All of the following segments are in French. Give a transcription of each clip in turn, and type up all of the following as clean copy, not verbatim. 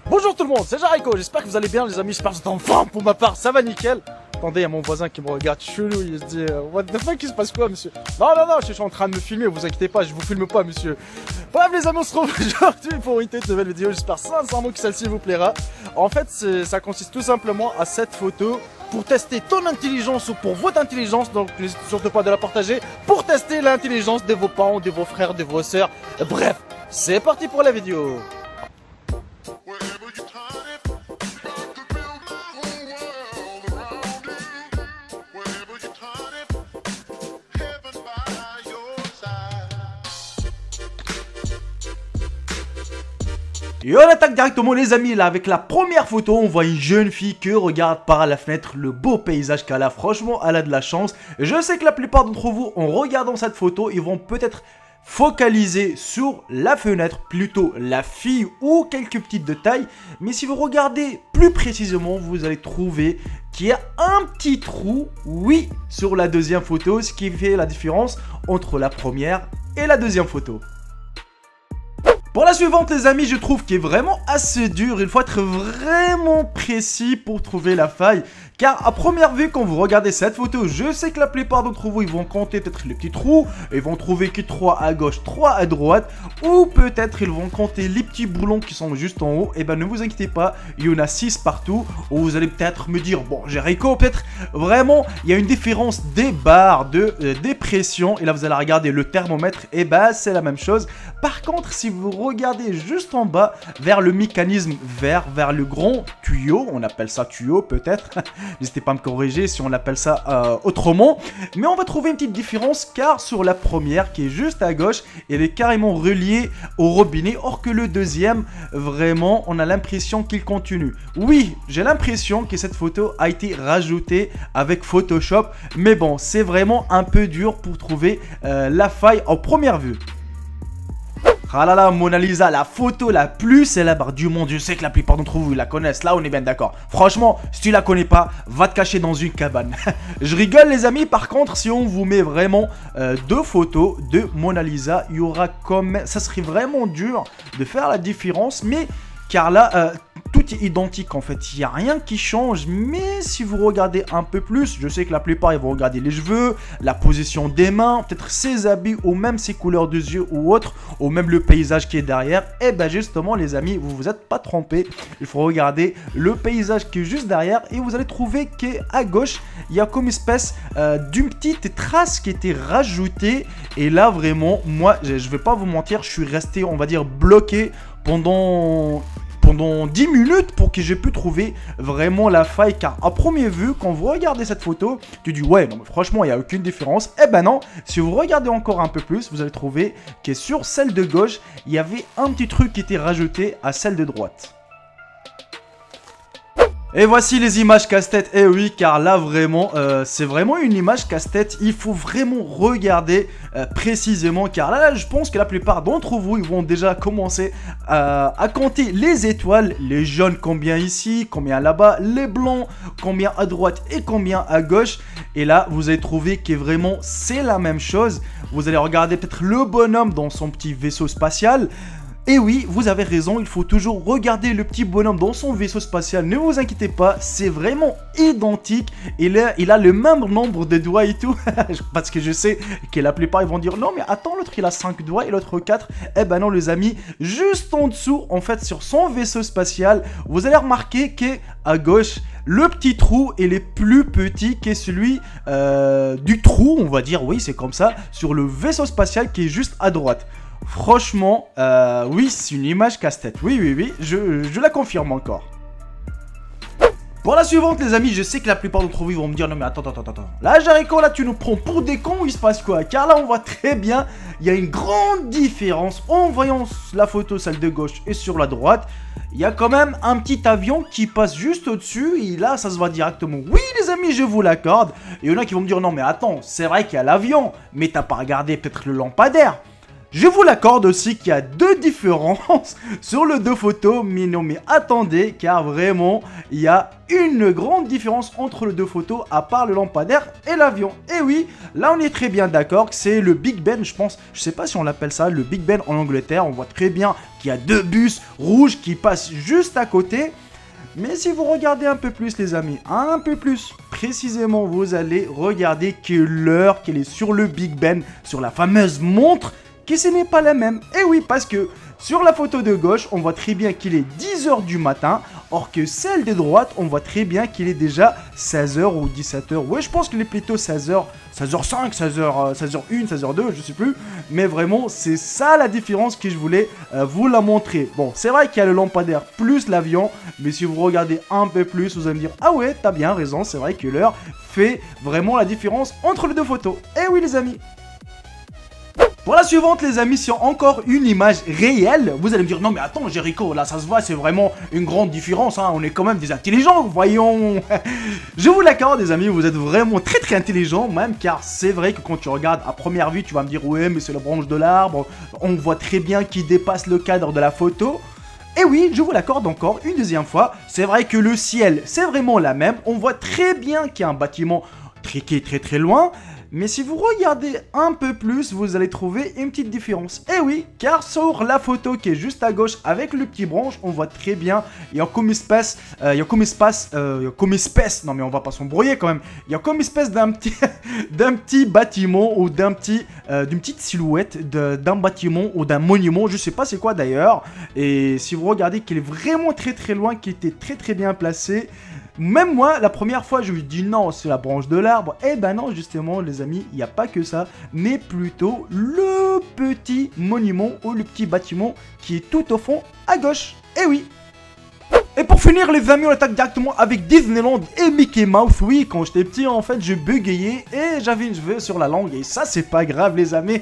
Bonjour tout le monde, c'est Jarico, j'espère que vous allez bien les amis, j'espère que vous êtes en forme. Pour ma part, ça va nickel. Attendez, il y a mon voisin qui me regarde chelou, il se dit what the fuck, il se passe quoi monsieur? Non, je suis en train de me filmer, vous inquiétez pas, je vous filme pas monsieur. Bref les amis, on se retrouve aujourd'hui pour une toute nouvelle vidéo, j'espère sincèrement que celle-ci vous plaira. En fait, ça consiste tout simplement à cette photo pour tester ton intelligence ou pour votre intelligence, donc n'hésitez surtout pas de la partager, pour tester l'intelligence de vos parents, de vos frères, de vos sœurs. Bref, c'est parti pour la vidéo. Et on attaque directement les amis, là avec la première photo, on voit une jeune fille qui regarde par la fenêtre le beau paysage qu'elle a. Franchement, elle a de la chance. Je sais que la plupart d'entre vous, en regardant cette photo, ils vont peut-être focaliser sur la fenêtre, plutôt la fille ou quelques petites détails. Mais si vous regardez plus précisément, vous allez trouver qu'il y a un petit trou, oui, sur la deuxième photo, ce qui fait la différence entre la première et la deuxième photo. Pour la suivante les amis, je trouve qu'il est vraiment assez dur, il faut être vraiment précis pour trouver la faille. Car à première vue, quand vous regardez cette photo, je sais que la plupart d'entre vous, ils vont compter peut-être les petits trous, ils vont trouver que 3 à gauche, 3 à droite, ou peut-être ils vont compter les petits boulons qui sont juste en haut. Et ben ne vous inquiétez pas, il y en a 6 partout, où vous allez peut-être me dire, bon Jericho, peut-être vraiment, il y a une différence des barres de dépression, et là vous allez regarder le thermomètre, et ben c'est la même chose. Par contre, si vous regardez juste en bas, vers le mécanisme vert, vers le grand tuyau, on appelle ça tuyau peut-être, n'hésitez pas à me corriger si on appelle ça autrement. Mais on va trouver une petite différence car sur la première qui est juste à gauche, elle est carrément reliée au robinet. Or que le deuxième, vraiment, on a l'impression qu'il continue. Oui, j'ai l'impression que cette photo a été rajoutée avec Photoshop. Mais bon, c'est vraiment un peu dur pour trouver la faille en première vue. Ah là là, Mona Lisa, la photo la plus célèbre du monde. Je sais que la plupart d'entre vous la connaissent. Là, on est bien d'accord. Franchement, si tu la connais pas, va te cacher dans une cabane. Je rigole, les amis. Par contre, si on vous met vraiment 2 photos de Mona Lisa, il y aura comme ça serait vraiment dur de faire la différence. Mais car là, tout est identique en fait, il n'y a rien qui change. Mais si vous regardez un peu plus, je sais que la plupart ils vont regarder les cheveux, la position des mains, peut-être ses habits ou même ses couleurs de yeux ou autre, ou même le paysage qui est derrière. Et ben justement les amis, vous vous êtes pas trompés, il faut regarder le paysage qui est juste derrière et vous allez trouver qu'à gauche il y a comme espèce d'une petite trace qui a été rajoutée. Et là vraiment, moi je vais pas vous mentir, je suis resté on va dire bloqué pendant 10 minutes pour que j'ai pu trouver vraiment la faille. Car à première vue, quand vous regardez cette photo, tu dis ouais, non mais franchement, il n'y a aucune différence. Eh ben non, si vous regardez encore un peu plus, vous allez trouver que sur celle de gauche, il y avait un petit truc qui était rajouté à celle de droite. Et voici les images casse-tête. Et oui, car là vraiment, c'est vraiment une image casse-tête. Il faut vraiment regarder précisément. Car là, je pense que la plupart d'entre vous, ils vont déjà commencer à compter les étoiles. Les jaunes, combien ici, combien là-bas. Les blancs, combien à droite et combien à gauche. Et là, vous allez trouver que vraiment, c'est la même chose. Vous allez regarder peut-être le bonhomme dans son petit vaisseau spatial. Et oui, vous avez raison, il faut toujours regarder le petit bonhomme dans son vaisseau spatial. Ne vous inquiétez pas, c'est vraiment identique. Il a le même nombre de doigts et tout. Parce que je sais que la plupart ils vont dire non mais attends, l'autre il a 5 doigts et l'autre 4. Eh ben non les amis, juste en dessous, en fait sur son vaisseau spatial, vous allez remarquer qu'à gauche, le petit trou il est plus petit que celui du trou, on va dire, oui c'est comme ça, sur le vaisseau spatial qui est juste à droite. Franchement, oui, c'est une image casse-tête. Oui, je la confirme encore. Pour la suivante, les amis, je sais que la plupart d'entre vous vont me dire non mais attends. Là, Jericho, là, tu nous prends pour des cons, il se passe quoi? Car là, on voit très bien, il y a une grande différence en voyant la photo, celle de gauche et sur la droite. Il y a quand même un petit avion qui passe juste au-dessus et là, ça se voit directement. Oui, les amis, je vous l'accorde. Et il y en a qui vont me dire non mais attends, c'est vrai qu'il y a l'avion, mais t'as pas regardé peut-être le lampadaire. Je vous l'accorde aussi qu'il y a deux différences sur les deux photos, mais non mais attendez, car vraiment, il y a une grande différence entre les deux photos, à part le lampadaire et l'avion. Et oui, là on est très bien d'accord que c'est le Big Ben, je pense, je sais pas si on l'appelle ça, le Big Ben en Angleterre. On voit très bien qu'il y a deux bus rouges qui passent juste à côté. Mais si vous regardez un peu plus les amis, un peu plus précisément, vous allez regarder que l'heure qu'elle est sur le Big Ben, sur la fameuse montre, que ce n'est pas la même. Et oui, parce que sur la photo de gauche, on voit très bien qu'il est 10 h du matin, or que celle de droite, on voit très bien qu'il est déjà 16 h ou 17 h. Ouais, je pense qu'il est plutôt 16 h, 16h05, 16h, 16h01, 16h02, je sais plus. Mais vraiment, c'est ça la différence que je voulais vous la montrer. Bon, c'est vrai qu'il y a le lampadaire plus l'avion, mais si vous regardez un peu plus, vous allez me dire « Ah ouais, t'as bien raison, c'est vrai que l'heure fait vraiment la différence entre les deux photos. » Eh oui les amis. Pour la suivante les amis, c'est encore une image réelle. Vous allez me dire, non mais attends Jericho, là ça se voit, c'est vraiment une grande différence, hein. On est quand même des intelligents, voyons. Je vous l'accorde les amis, vous êtes vraiment très intelligents même, car c'est vrai que quand tu regardes à première vue, tu vas me dire, ouais mais c'est la branche de l'arbre, on voit très bien qu'il dépasse le cadre de la photo. Et oui, je vous l'accorde encore une deuxième fois, c'est vrai que le ciel, c'est vraiment la même, on voit très bien qu'il y a un bâtiment qui est très loin. Mais si vous regardez un peu plus, vous allez trouver une petite différence. Et oui, car sur la photo qui est juste à gauche avec le petit branche, on voit très bien, il y a comme espèce, non mais on va pas s'embrouiller quand même, il y a comme espèce d'un petit bâtiment ou d'une petite silhouette d'un bâtiment ou d'un monument, je sais pas c'est quoi d'ailleurs. Et si vous regardez qu'il est vraiment très loin, qu'il était très bien placé. Même moi, la première fois, je me dis non, c'est la branche de l'arbre. Eh ben non, justement, les amis, il n'y a pas que ça, mais plutôt le petit monument ou le petit bâtiment qui est tout au fond à gauche. Eh oui. Et pour finir les amis, on attaque directement avec Disneyland et Mickey Mouse. Oui, quand j'étais petit en fait je bégayais et j'avais une cheveux sur la langue et ça c'est pas grave les amis.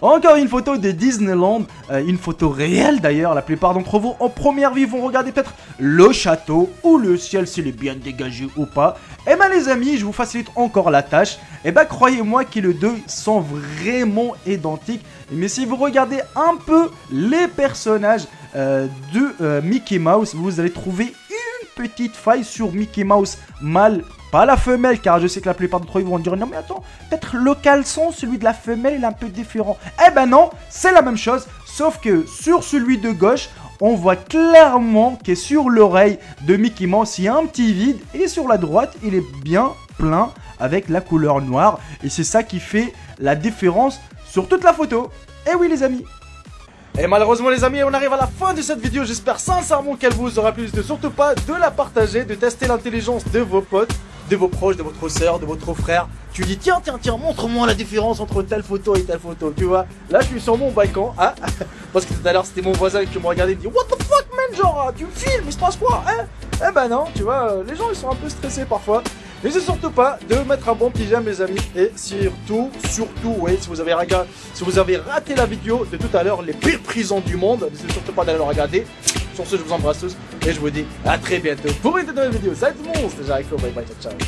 Encore une photo de Disneyland, une photo réelle d'ailleurs. La plupart d'entre vous en première vue vont regarder peut-être le château ou le ciel s'il est bien dégagé ou pas. Et ben les amis, je vous facilite encore la tâche. Et ben croyez-moi que les deux sont vraiment identiques. Mais si vous regardez un peu les personnages de Mickey Mouse, vous allez trouver une petite faille sur Mickey Mouse mâle, pas la femelle, car je sais que la plupart d'entre vous vont dire non mais attends, peut-être le caleçon, celui de la femelle, il est un peu différent. Eh ben non, c'est la même chose, sauf que sur celui de gauche, on voit clairement que sur l'oreille de Mickey Mouse, il y a un petit vide, et sur la droite, il est bien plein avec la couleur noire, et c'est ça qui fait la différence sur toute la photo. Eh oui les amis. Et malheureusement les amis, on arrive à la fin de cette vidéo. J'espère sincèrement qu'elle vous aura plu. N'hésitez surtout pas de la partager, de tester l'intelligence de vos potes, de vos proches, de votre soeur, de votre frère. Tu dis tiens, montre-moi la différence entre telle photo et telle photo. Tu vois, là je suis sur mon balcon, hein. Parce que tout à l'heure c'était mon voisin qui me regardait et me dit what the fuck man, genre tu me filmes, il se passe quoi, hein. Eh ben non, tu vois, les gens ils sont un peu stressés parfois. N'hésitez surtout pas de mettre un bon petit j'aime les amis. Et surtout, ouais, si vous avez raté la vidéo de tout à l'heure, les pires prisons du monde, n'hésitez surtout pas d'aller le regarder. Sur ce, je vous embrasse tous et je vous dis à très bientôt pour une nouvelle vidéo. Salut tout le monde, c'était Jericho, bye bye, ciao ciao.